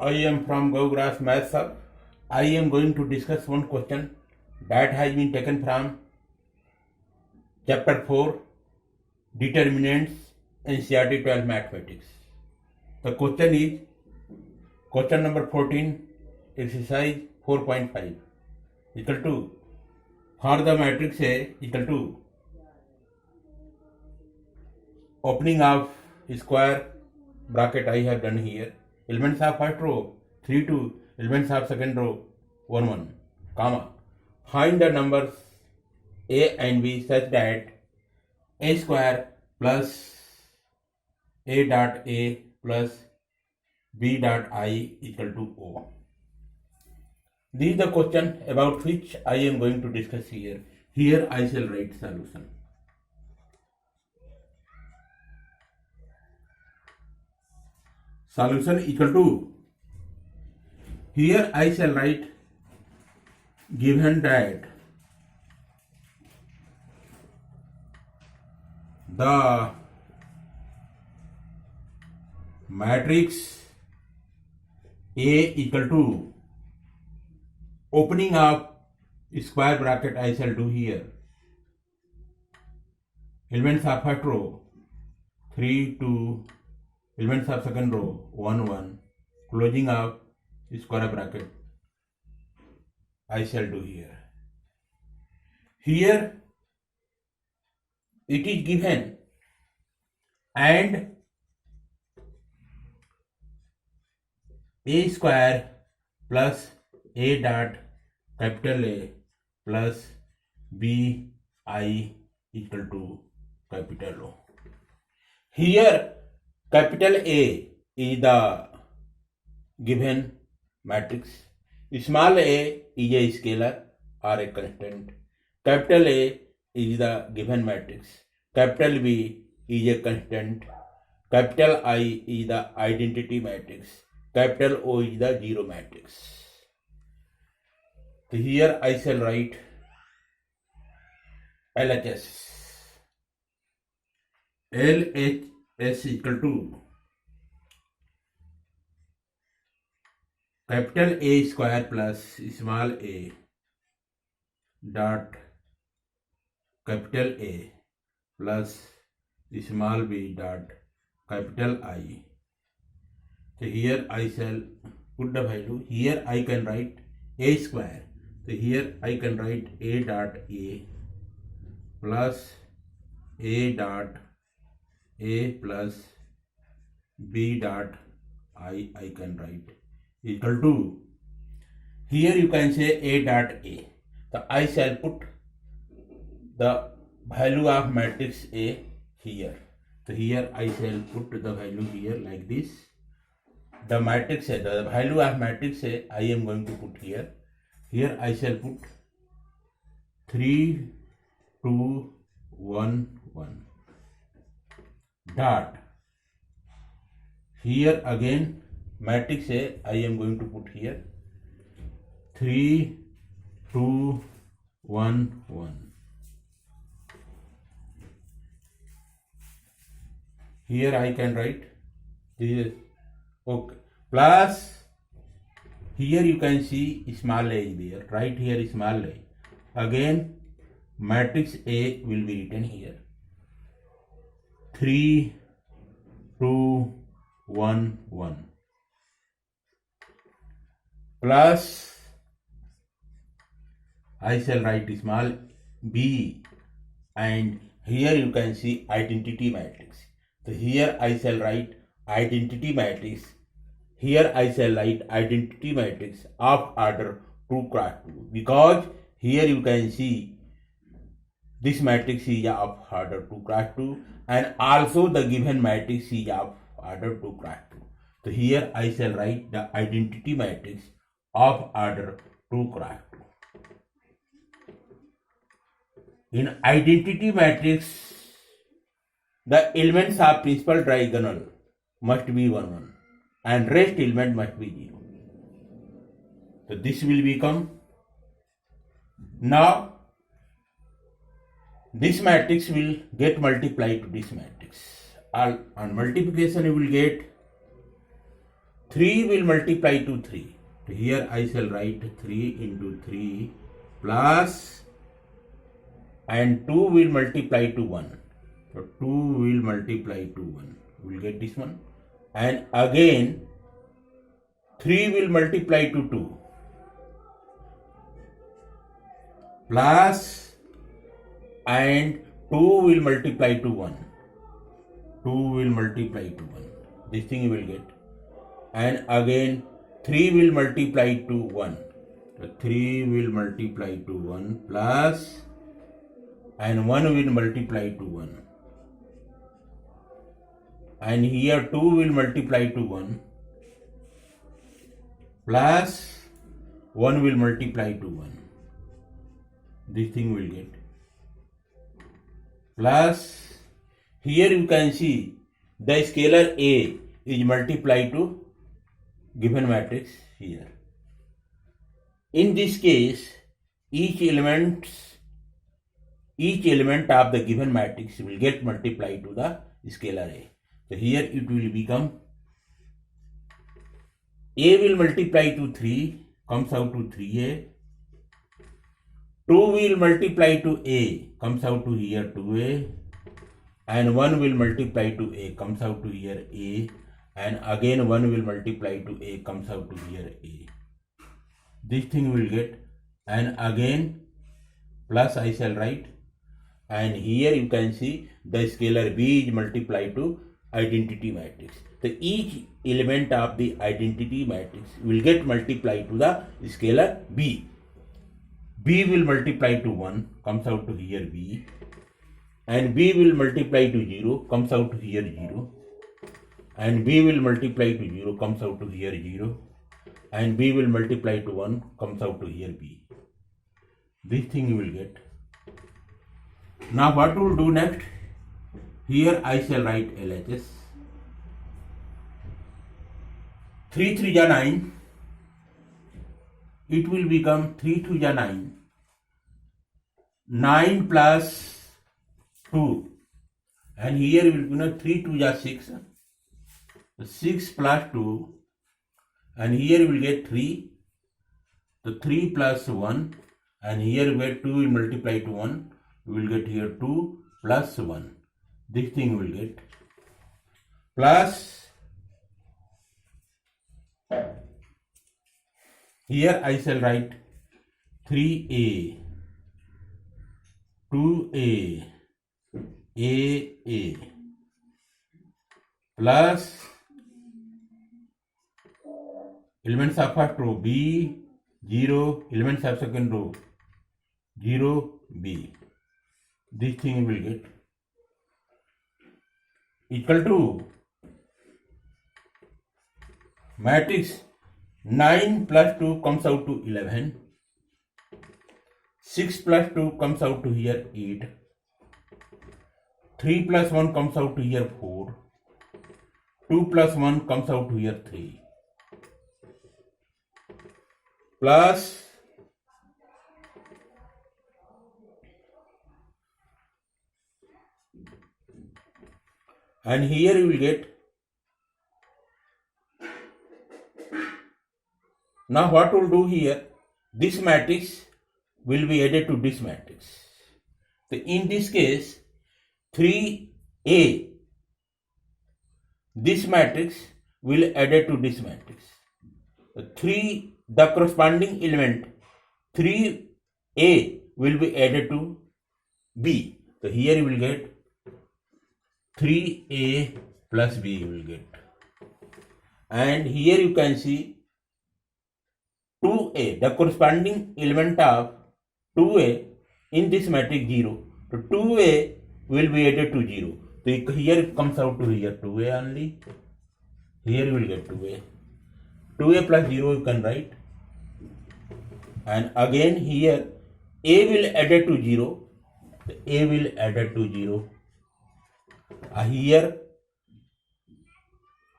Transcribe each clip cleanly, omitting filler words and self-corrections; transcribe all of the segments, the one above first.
I am from Gaugrass Maths Sir. I am going to discuss one question that has been taken from Chapter 4 Determinants NCERT 12 Mathematics. The question is question number 14, exercise 4.5 equal to for the matrix A equal to opening of square bracket I have done here. Elements of first row 3 2, elements of second row 1 1, comma. Find the numbers a and b such that a square plus a dot a plus b dot I equal to O. This is the question about which I am going to discuss here. Here I shall write solution. Solution equal to, here I shall write given that the matrix A equal to opening of square bracket I shall do here. Elements of first row 3 2, elements of second row 1 1, closing of square bracket I shall do here. Here it is given and a square plus a dot capital A plus b I equal to capital O. Here capital A is the given matrix, small a is a scalar or a constant, capital A is the given matrix, capital B is a constant, capital I is the identity matrix, capital O is the zero matrix. So here I shall write LHS. LHS equal to capital A square plus small a dot capital A plus small b dot capital I. So here I shall put the value. Here I can write a square. So here I can write a dot a plus a dot a plus b dot I can write equal to, here you can say a dot a. So I shall put the value of matrix A here. So here I shall put the value here like this. The matrix A, the value of matrix A I am going to put here. Here I shall put 3 2 1 1 dot. Here again matrix A I am going to put here 3 2 1 1. Here I can write this, okay, plus here you can see small a is there, right here small a. Again matrix A will be written here 3 2 1 1 plus I shall write small b, and here you can see identity matrix. So here I shall write identity matrix. Here I shall write identity matrix of order 2 cross 2, because here you can see this matrix is of order 2 cross 2 and also the given matrix is of order 2 cross 2. So here I shall write the identity matrix of order 2 cross 2. In identity matrix, the elements of principal diagonal must be 1 1 and rest element must be 0. So this will become, now this matrix will get multiplied to this matrix. On multiplication you will get 3 will multiply to 3. So here I shall write 3 into 3 plus, and 2 will multiply to 1. So 2 will multiply to 1. We will get this one. And again 3 will multiply to 2 plus, and 2 will multiply to 1. 2 will multiply to 1. This thing you will get. And again 3 will multiply to 1. So 3 will multiply to 1 plus, and 1 will multiply to 1. And here 2 will multiply to 1 plus 1 will multiply to 1. This thing will get. Plus, here you can see the scalar A is multiplied to given matrix here. In this case, each element of the given matrix will get multiplied to the scalar A. So here it will become A will multiply to 3, comes out to 3A. 2 will multiply to A, comes out to here 2A. And 1 will multiply to A, comes out to here A. And again 1 will multiply to A, comes out to here A. This thing will get. And again plus I shall write. And here you can see the scalar B is multiplied to identity matrix. So each element of the identity matrix will get multiplied to the scalar B. B will multiply to 1, comes out to here B. And B will multiply to 0, comes out to here 0. And B will multiply to 0, comes out to here 0. And B will multiply to 1, comes out to here B. This thing you will get. Now what we will do next? Here I shall write LHS. 3 3 ja 9. It will become 3 2 ja 9. 9 plus 2. And here will be 3 2 ja 6. 6 plus 2. And here we will get 3. So 3 plus 1. And here we get 2 will multiply to 1. We will get here 2 plus 1. This thing will get. Plus, here I shall write 3A, 2A, AA, plus elements of first row B, 0, elements of second row 0, B. This thing will get equal to matrix 9 plus 2 comes out to 11. 6 plus 2 comes out to here 8. 3 plus 1 comes out to here 4. 2 plus 1 comes out to here 3. Plus and here you will get. Now what we'll do here, this matrix will be added to this matrix. So in this case 3A, this matrix will added to this matrix. The corresponding element 3A will be added to B. So here you will get 3A plus B you will get. And here you can see 2A, the corresponding element of 2A in this matrix 0. So 2A will be added to 0. So here it comes out to here 2A only. Here you will get 2A. 2A plus 0 you can write. And again here A will added to 0. So A will added to 0. Here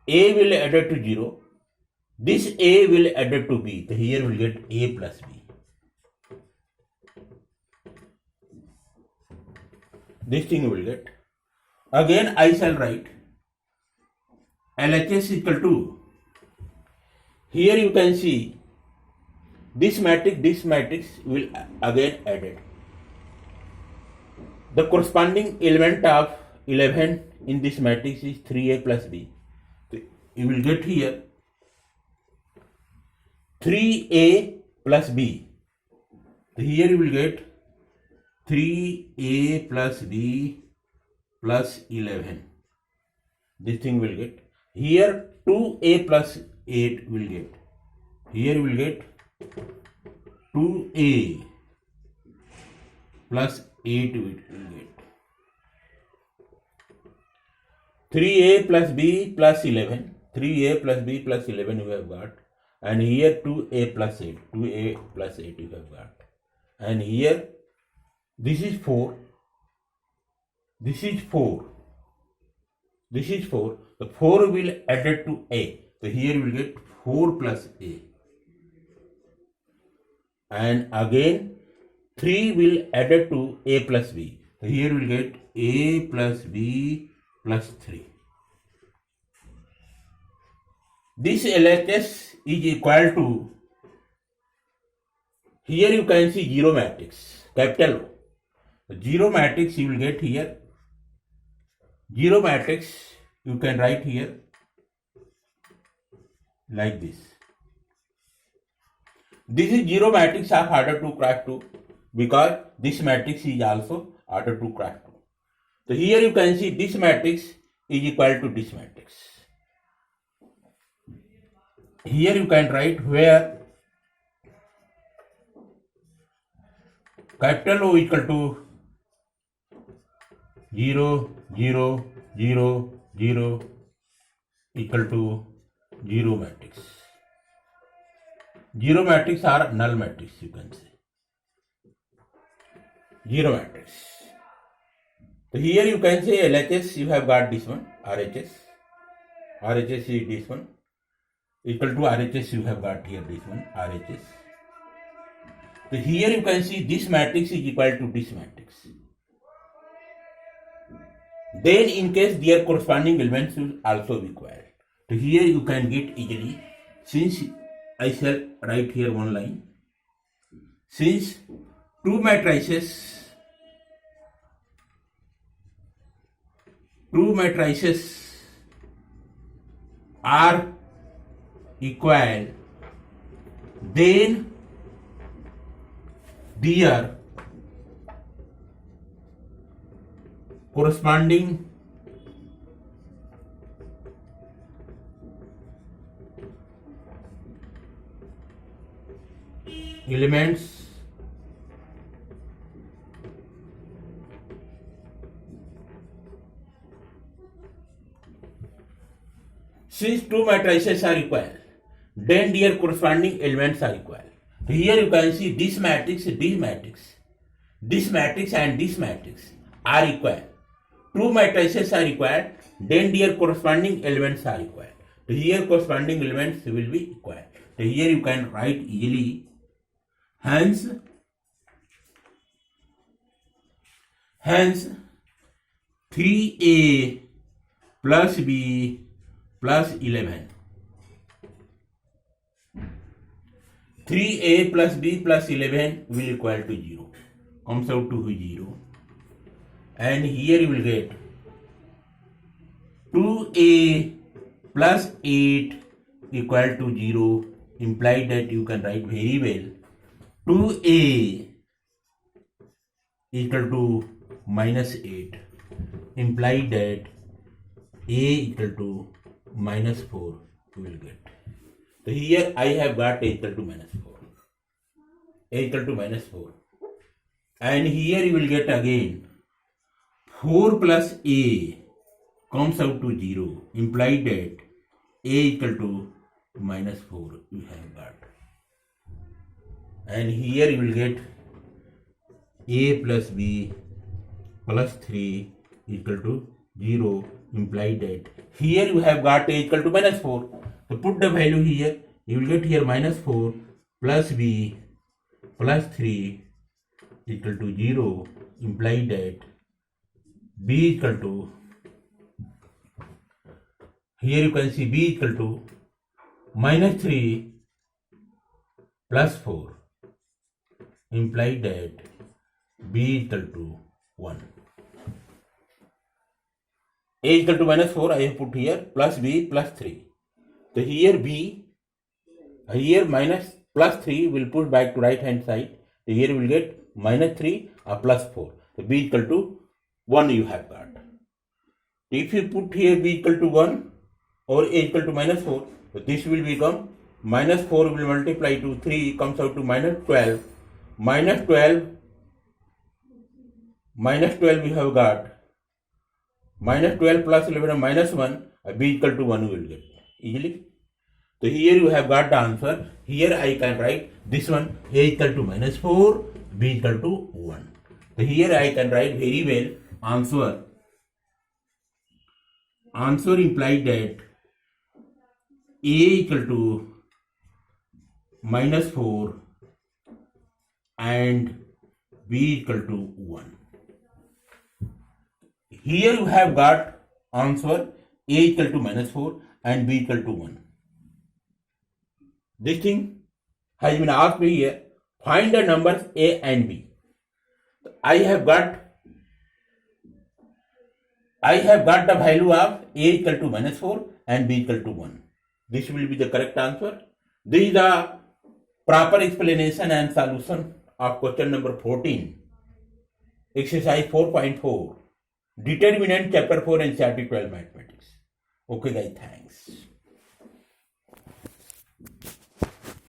A will added to 0. This A will added to B. So here we will get A plus B. This thing we will get. Again I shall write LHS equal to Here you can see this matrix will again added. The corresponding element of 11 in this matrix is 3a plus b. So you will get here 3a plus b. So here you will get 3a plus b plus 11. This thing will get. Here 2a plus 8 will get. Here you will get 2a plus 8 will get. 3a plus b plus 11. 3a plus b plus 11 you have got. And here 2a plus 8. 2a plus 8 you have got. And here this is 4. This is 4. This is 4. The 4 will added to a. So here you will get 4 plus a. And again 3 will added to a plus b. So here we will get a plus b plus 3. This LHS is equal to, here you can see zero matrix, capital O. The zero matrix you will get here. Zero matrix you can write here like this. This is zero matrix of order 2 cross 2 because this matrix is also order 2 cross 2. So here you can see this matrix is equal to this matrix. Here you can write where capital O equal to 0, 0, 0, 0 equal to 0 matrix. Zero matrix or null matrix you can say. Zero matrix. So here you can say LHS you have got this one RHS. RHS is this one equal to RHS you have got here this one RHS. So here you can see this matrix is equal to this matrix. Then in case their corresponding elements will also be required. So here you can get easily, since I shall write here one line. Since two matrices are equal, then their corresponding elements since two matrices are equal, then their corresponding elements are equal. So here you can see this matrix and this matrix are equal. Two matrices are equal, then their corresponding elements are equal. So here corresponding elements will be equal. So here you can write easily. Hence 3a plus b plus 11. 3a plus b plus 11 will equal to 0. Comes out to 0. And here you will get 2a plus 8 equal to 0. Implied that you can write very well. 2a equal to minus 8. Implied that a equal to minus 4 you will get. So here I have got a equal to minus 4. A equal to minus 4. And here you will get again 4 plus a comes out to 0. Implied that a equal to minus 4 you have got. And here you will get a plus b plus 3 equal to 0, implied that here you have got a equal to minus 4. So put the value here, you will get here minus 4 plus b plus 3 equal to 0, implied that b equal to, here you can see b equal to minus 3 plus 4 implies that b is equal to 1. A is equal to minus 4 I have put here, plus b plus 3. So here minus plus 3 will push back to right hand side. So here we will get minus 3 or plus 4. So b is equal to 1 you have got. If you put here b equal to 1 or a equal to minus 4, so this will become minus 4 will multiply to 3 comes out to minus 12. Minus 12 we have got. Minus 12 plus 11 minus 1, b equal to 1 we will get easily. So here you have got the answer. Here I can write this one, a equal to minus 4, b equal to 1. So here I can write very well answer. Answer implies that a equal to minus 4 and b equal to 1. Here you have got answer a equal to minus 4 and b equal to 1. This thing has been asked me here. Find the numbers a and b. I have got the value of a equal to minus 4 and b equal to 1. This will be the correct answer. This is the proper explanation and solution of question number 14. Exercise 4.4. Determinant chapter 4 NCERT 12 mathematics. Okay guys, thanks.